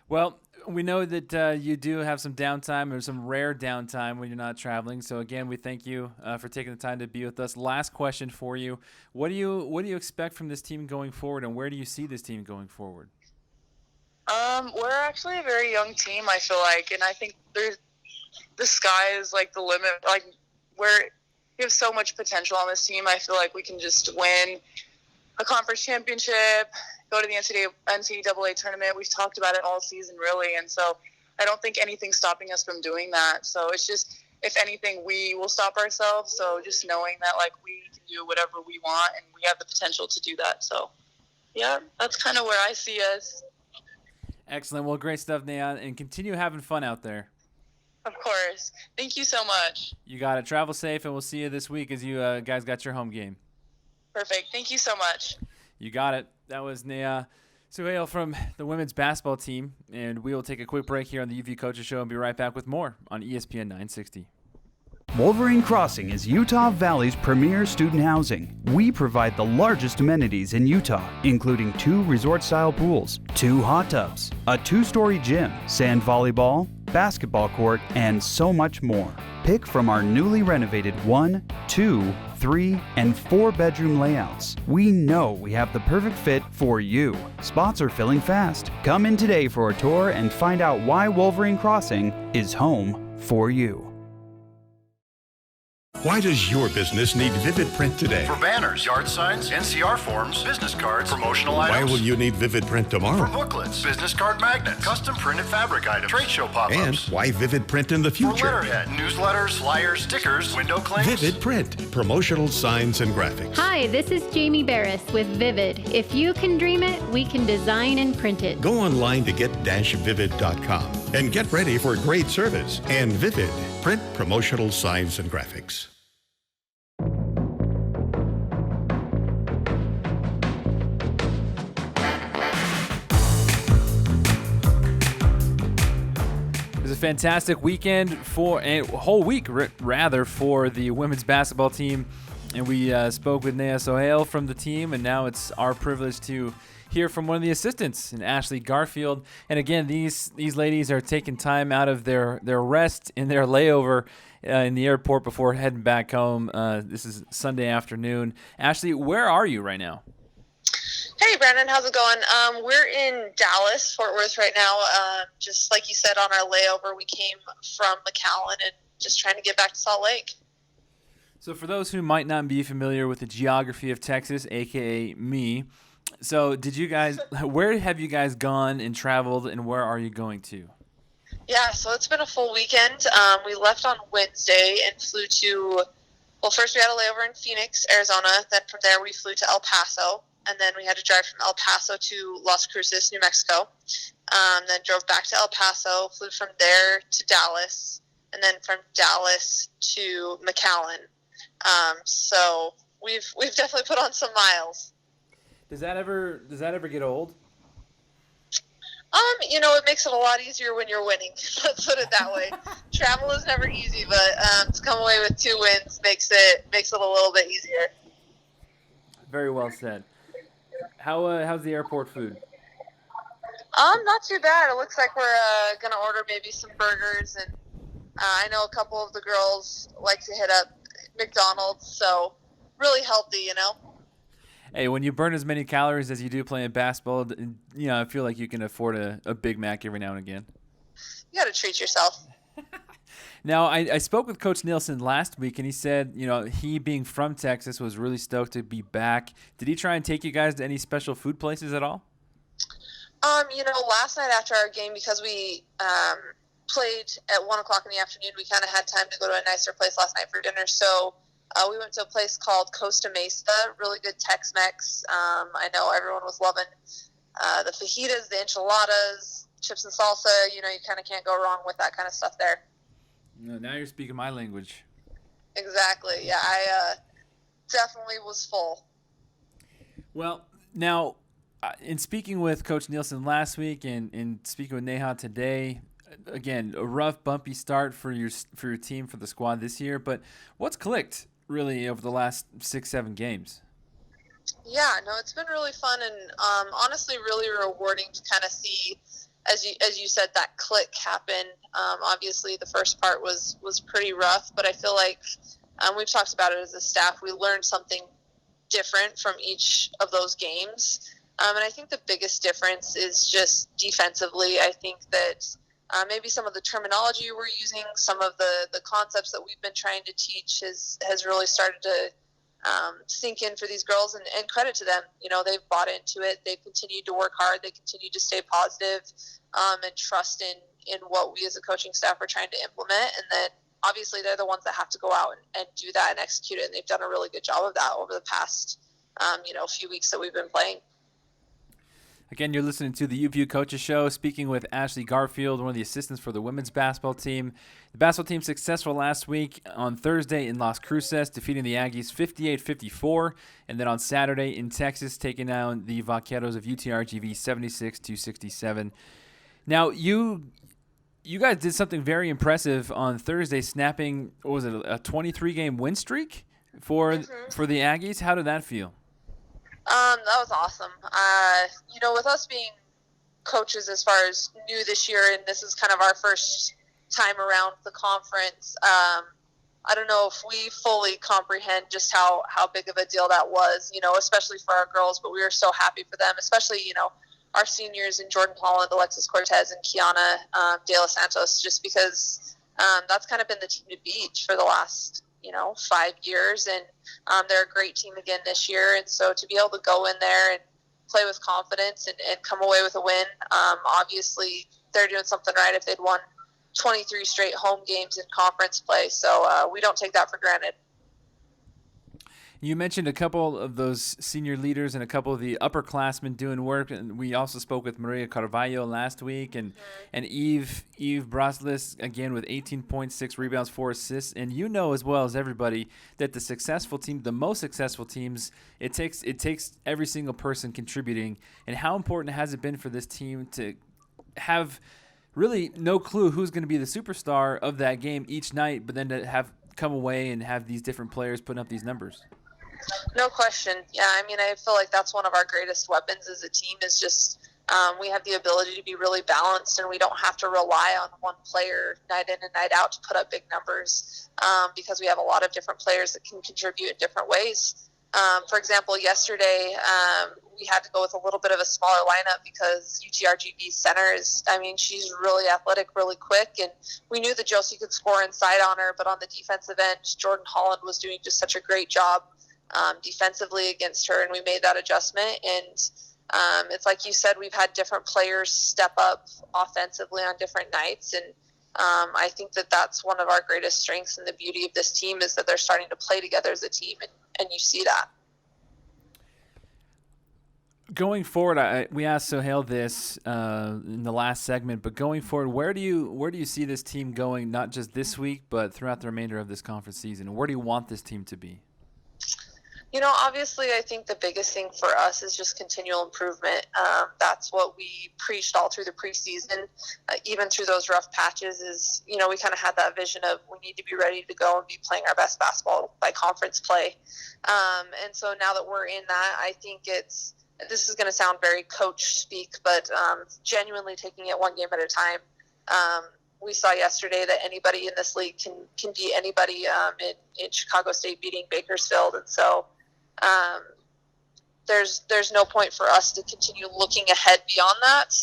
Well, we know that you do have some downtime or some rare downtime when you're not traveling. So again, we thank you for taking the time to be with us. Last question for you: What do you expect from this team going forward, and where do you see this team going forward? We're actually a very young team, I feel like, and I think the sky is like the limit. Like we have so much potential on this team. I feel like we can just win a conference championship, go to the NCAA tournament. We've talked about it all season, really, and so I don't think anything's stopping us from doing that. So it's just, if anything, we will stop ourselves. So just knowing that, like, we can do whatever we want, and we have the potential to do that. So, yeah, that's kind of where I see us. Excellent. Well, great stuff, Neha, and continue having fun out there. Of course. Thank you so much. You got it. Travel safe, and we'll see you this week as you guys got your home game. Perfect. Thank you so much. You got it. That was Neha Sohail from the women's basketball team, and we will take a quick break here on the UVU Coaches Show and be right back with more on ESPN 960. Wolverine Crossing is Utah Valley's premier student housing. We provide the largest amenities in Utah, including 2 resort-style pools, 2 hot tubs, a 2-story gym, sand volleyball, basketball court, and so much more. Pick from our newly renovated 1, 2, 3, and 4-bedroom layouts. We know we have the perfect fit for you. Spots are filling fast. Come in today for a tour and find out why Wolverine Crossing is home for you. Why does your business need Vivid Print today? For banners, yard signs, NCR forms, business cards, promotional items. Why will you need Vivid Print tomorrow? For booklets, business card magnets, custom printed fabric items, trade show pop-ups. And why Vivid Print in the future? For letterhead, newsletters, flyers, stickers, window claims. Vivid Print, promotional signs and graphics. Hi, this is Jamie Barris with Vivid. If you can dream it, we can design and print it. Go online to get-vivid.com and get ready for great service and Vivid Print, promotional signs and graphics. It was a fantastic weekend for a whole week, rather, for the women's basketball team. And we spoke with Neha Sohail from the team, and now it's our privilege to hear from one of the assistants, and Ashley Garfield. And again, these ladies are taking time out of their rest in their layover in the airport before heading back home. This is Sunday afternoon. Ashley, where are you right now? Hey, Brandon, how's it going? We're in Dallas, Fort Worth right now. Just like you said, on our layover, we came from McAllen and just trying to get back to Salt Lake. So for those who might not be familiar with the geography of Texas, a.k.a. me, so where have you guys gone and traveled, and where are you going to? Yeah, so it's been a full weekend. We left on Wednesday and flew to, first we had a layover in Phoenix, Arizona. Then from there we flew to El Paso. And then we had to drive from El Paso to Las Cruces, New Mexico. Then drove back to El Paso, flew from there to Dallas, and then from Dallas to McAllen. So we've definitely put on some miles. Does that ever get old? It makes it a lot easier when you're winning. Let's put it that way. Travel is never easy, but to come away with 2 wins makes it a little bit easier. Very well said. How's the airport food? Not too bad. It looks like we're gonna order maybe some burgers, and I know a couple of the girls like to hit up McDonald's, so really healthy, Hey, when you burn as many calories as you do playing basketball, I feel like you can afford a Big Mac every now and again. You gotta treat yourself. Now, I spoke with Coach Nielsen last week, and he said, he being from Texas was really stoked to be back. Did he try and take you guys to any special food places at all? Last night after our game, because we played at 1 o'clock in the afternoon, we kind of had time to go to a nicer place last night for dinner. So we went to a place called Costa Mesa, really good Tex-Mex. I know everyone was loving the fajitas, the enchiladas, chips and salsa. You kind of can't go wrong with that kind of stuff there. No, now you're speaking my language. Exactly. Yeah, I definitely was full. Well, now, in speaking with Coach Nielsen last week and in speaking with Neha today, again, a rough, bumpy start for your team, for the squad this year. But what's clicked really over the last 6-7 games? Yeah, no, it's been really fun and honestly really rewarding to kind of see, as you said, that click happen. Obviously, the first part was pretty rough, but I feel like we've talked about it as a staff. We learned something different from each of those games. And I think the biggest difference is just defensively. I think that maybe some of the terminology we're using, some of the concepts that we've been trying to teach has really started to sink in for these girls, and credit to them. They've bought into it. They've continued to work hard. They continue to stay positive and trust in what we as a coaching staff are trying to implement. And then obviously they're the ones that have to go out and do that and execute it. And they've done a really good job of that over the past, few weeks that we've been playing. Again, you're listening to the UVU Coaches Show, speaking with Ashley Garfield, one of the assistants for the women's basketball team. The basketball team successful last week on Thursday in Las Cruces, defeating the Aggies 58-54, and then on Saturday in Texas, taking down the Vaqueros of UTRGV 76-67. Now, you guys did something very impressive on Thursday, snapping, what was it, a 23-game win streak for the Aggies? How did that feel? That was awesome. With us being coaches as far as new this year, and this is kind of our first time around the conference, I don't know if we fully comprehend just how big of a deal that was, especially for our girls, but we were so happy for them, especially, our seniors in Jordan Holland, Alexis Cortez, and Kiana De Los Santos, just because that's kind of been the team to beat for the last 5 years, and they're a great team again this year. And so to be able to go in there and play with confidence and come away with a win, obviously they're doing something right if they'd won 23 straight home games in conference play. So we don't take that for granted. You mentioned a couple of those senior leaders and a couple of the upperclassmen doing work, and we also spoke with Maria Carvalho last week, and Eve Braslis again with 18.6 rebounds, 4 assists. And as well as everybody that the successful team, the most successful teams, it takes every single person contributing. And how important has it been for this team to have really no clue who's going to be the superstar of that game each night, but then to have come away and have these different players putting up these numbers? No question. Yeah, I feel like that's one of our greatest weapons as a team is just we have the ability to be really balanced, and we don't have to rely on one player night in and night out to put up big numbers because we have a lot of different players that can contribute in different ways. For example, yesterday we had to go with a little bit of a smaller lineup because UTRGV's center is, she's really athletic, really quick, and we knew that Josie could score inside on her, but on the defensive end, Jordan Holland was doing just such a great job defensively against her, and we made that adjustment. And it's like you said, we've had different players step up offensively on different nights, and I think that that's one of our greatest strengths, and the beauty of this team is that they're starting to play together as a team, and you see that. Going forward, we asked Sohail this in the last segment, but going forward, where do you see this team going, not just this week, but throughout the remainder of this conference season? Where do you want this team to be? Obviously, I think the biggest thing for us is just continual improvement. That's what we preached all through the preseason, even through those rough patches is, we kind of had that vision of we need to be ready to go and be playing our best basketball by conference play. And so now that we're in that, I think this is going to sound very coach speak, but genuinely taking it one game at a time. We saw yesterday that anybody in this league can beat anybody in Chicago State beating Bakersfield. And so there's no point for us to continue looking ahead beyond that.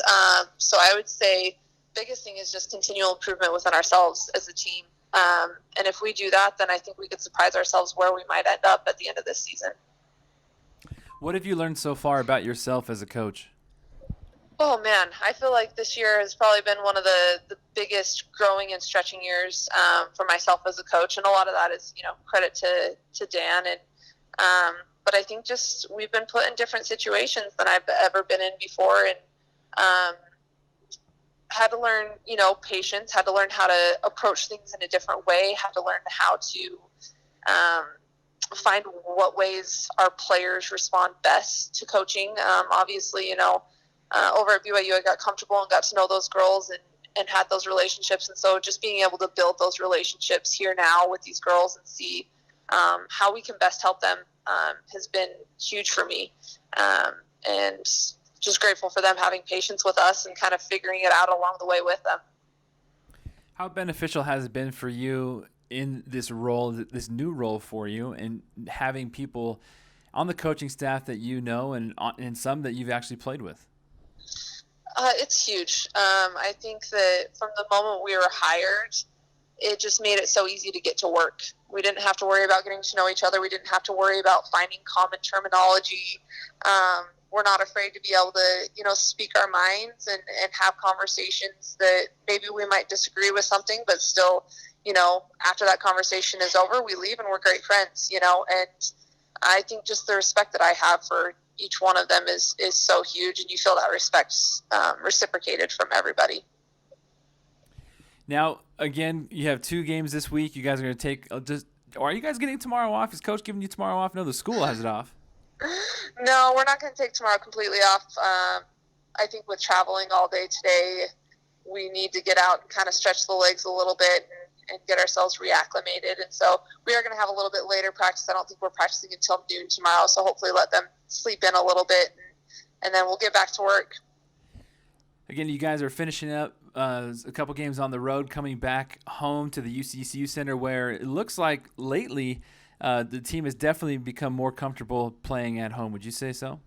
So I would say biggest thing is just continual improvement within ourselves as a team. And if we do that, then I think we could surprise ourselves where we might end up at the end of this season. What have you learned so far about yourself as a coach? Oh man, I feel like this year has probably been one of the biggest growing and stretching years for myself as a coach, and a lot of that is credit to Dan and but I think just we've been put in different situations than I've ever been in before, and had to learn patience, had to learn how to approach things in a different way, had to learn how to find what ways our players respond best to coaching. Obviously, over at BYU, I got comfortable and got to know those girls and had those relationships. And so just being able to build those relationships here now with these girls and see how we can best help them has been huge for me. And just grateful for them having patience with us and kind of figuring it out along the way with them. How beneficial has it been for you in this role, this new role for you, and having people on the coaching staff that and some that you've actually played with? It's huge. I think that from the moment we were hired, it just made it so easy to get to work. We didn't have to worry about getting to know each other. We didn't have to worry about finding common terminology. We're not afraid to be able to, speak our minds and have conversations that maybe we might disagree with something, but still, after that conversation is over, we leave and we're great friends, and I think just the respect that I have for each one of them is so huge, and you feel that respect reciprocated from everybody. Now, again, you have 2 games this week. You guys are going to take or are you guys getting tomorrow off? Is Coach giving you tomorrow off? No, the school has it off. No, we're not going to take tomorrow completely off. I think with traveling all day today, we need to get out and kind of stretch the legs a little bit and get ourselves reacclimated. And so we are going to have a little bit later practice. I don't think we're practicing until noon tomorrow, so hopefully let them sleep in a little bit, and then we'll get back to work. Again, you guys are finishing up a couple games on the road, coming back home to the UCCU Center, where it looks like lately the team has definitely become more comfortable playing at home. Would you say so?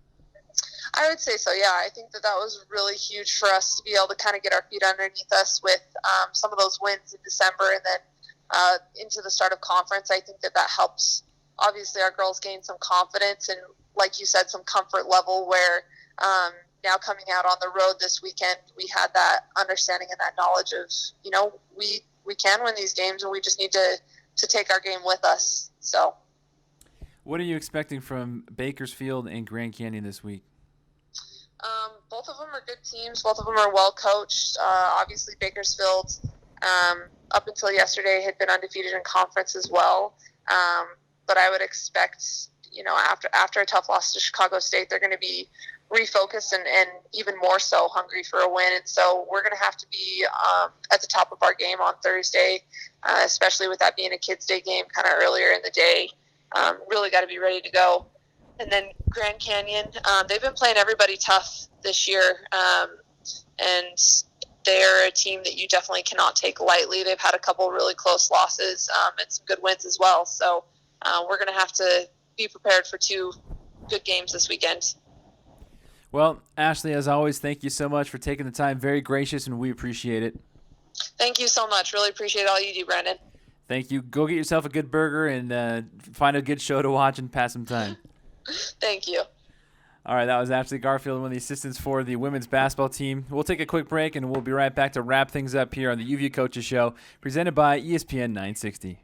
I would say so, yeah. I think that was really huge for us to be able to kind of get our feet underneath us with some of those wins in December and then into the start of conference. I think that helps, obviously, our girls gain some confidence and, like you said, some comfort level where now coming out on the road this weekend, we had that understanding and that knowledge of, we can win these games and we just need to take our game with us. So, what are you expecting from Bakersfield and Grand Canyon this week? Both of them are good teams. Both of them are well coached. Obviously, Bakersfield, up until yesterday, had been undefeated in conference as well. But I would expect, after a tough loss to Chicago State, they're going to be refocused and even more so hungry for a win. And so we're going to have to be at the top of our game on Thursday, especially with that being a Kids Day game kind of earlier in the day. Really got to be ready to go. And then Grand Canyon, they've been playing everybody tough this year, and they're a team that you definitely cannot take lightly. They've had a couple really close losses and some good wins as well. So we're going to have to be prepared for 2 good games this weekend. Well, Ashley, as always, thank you so much for taking the time. Very gracious, and we appreciate it. Thank you so much. Really appreciate all you do, Brandon. Thank you. Go get yourself a good burger and find a good show to watch and pass some time. Thank you. All right, that was Ashley Garfield, one of the assistants for the women's basketball team. We'll take a quick break, and we'll be right back to wrap things up here on the UVU Coaches Show, presented by ESPN 960.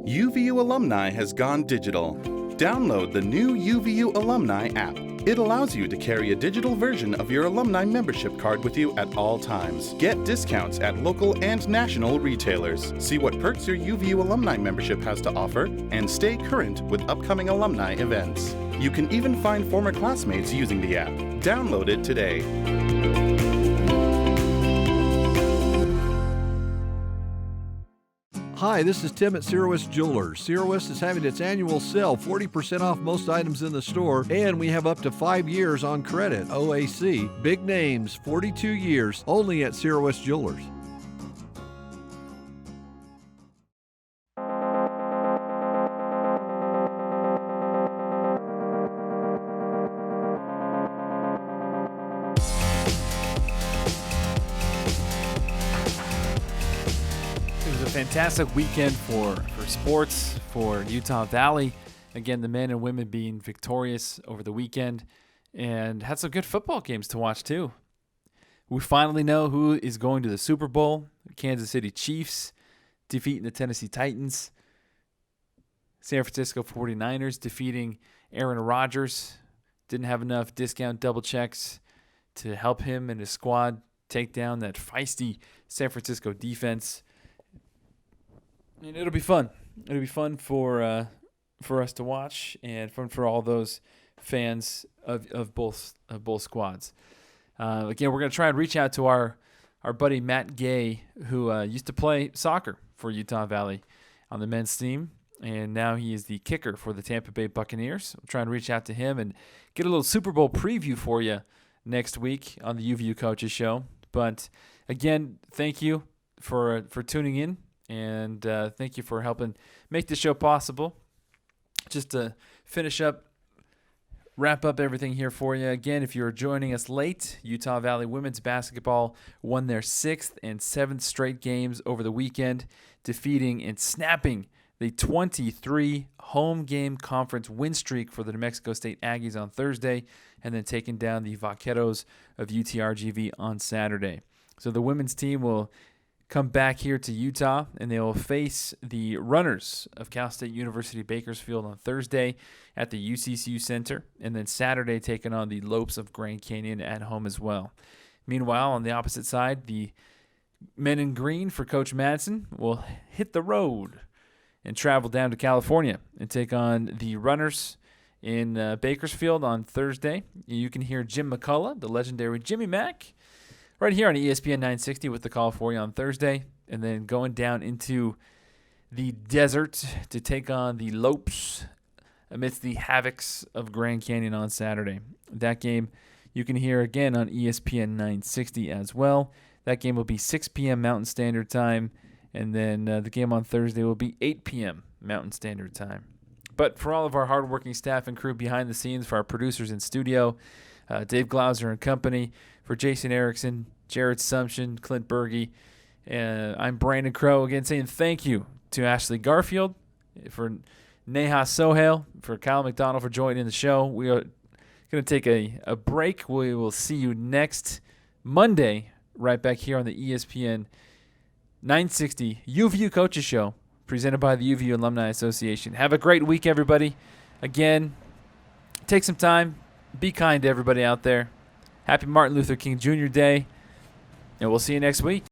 UVU Alumni has gone digital. Download the new UVU Alumni app. It allows you to carry a digital version of your alumni membership card with you at all times. Get discounts at local and national retailers. See what perks your UVU Alumni membership has to offer, and stay current with upcoming alumni events. You can even find former classmates using the app. Download it today. Hi, this is Tim at Sirowis Jewelers. Sirowis is having its annual sale, 40% off most items in the store, and we have up to 5 years on credit, OAC. Big names, 42 years, only at Sirowis Jewelers. Fantastic weekend for sports for Utah Valley. Again, the men and women being victorious over the weekend. and had some good football games to watch too. We finally know who is going to the Super Bowl. Kansas City Chiefs defeating the Tennessee Titans. San Francisco 49ers defeating Aaron Rodgers. Didn't have enough discount double checks to help him and his squad take down that feisty San Francisco defense. And it'll be fun. It'll be fun for us to watch, and fun for all those fans of both squads. Again, we're going to try and reach out to our buddy Matt Gay, who used to play soccer for Utah Valley on the men's team, and now he is the kicker for the Tampa Bay Buccaneers. We'll try and reach out to him and get a little Super Bowl preview for you next week on the UVU Coaches Show. But again, thank you for tuning in, and thank you for helping make this show possible. Just to wrap up everything here for you. Again, if you're joining us late, Utah Valley women's basketball won their 6th and 7th straight games over the weekend, defeating and snapping the 23 home game conference win streak for the New Mexico State Aggies on Thursday, and then taking down the Vaqueros of UTRGV on Saturday. So the women's team will come back here to Utah, and they will face the runners of Cal State University Bakersfield on Thursday at the UCCU Center, and then Saturday taking on the Lopes of Grand Canyon at home as well. Meanwhile, on the opposite side, the men in green for Coach Madsen will hit the road and travel down to California and take on the runners in Bakersfield on Thursday. You can hear Jim McCullough, the legendary Jimmy Mack, right here on ESPN 960 with the call for you on Thursday, and then going down into the desert to take on the Lopes amidst the havocs of Grand Canyon on Saturday. That game you can hear again on ESPN 960 as well. That game will be 6 p.m. Mountain Standard Time, and then the game on Thursday will be 8 p.m. Mountain Standard Time. But for all of our hardworking staff and crew behind the scenes, for our producers in studio, Dave Glauser and company, for Jason Erickson, Jared Sumption, Clint Berge, I'm Brandon Crow, again saying thank you to Ashley Garfield, for Neha Sohail, for Kyle McDonald for joining the show. We are going to take a break. We will see you next Monday right back here on the ESPN 960 UVU Coaches Show, presented by the UVU Alumni Association. Have a great week, everybody. Again, take some time. Be kind to everybody out there. Happy Martin Luther King Jr. Day, and we'll see you next week.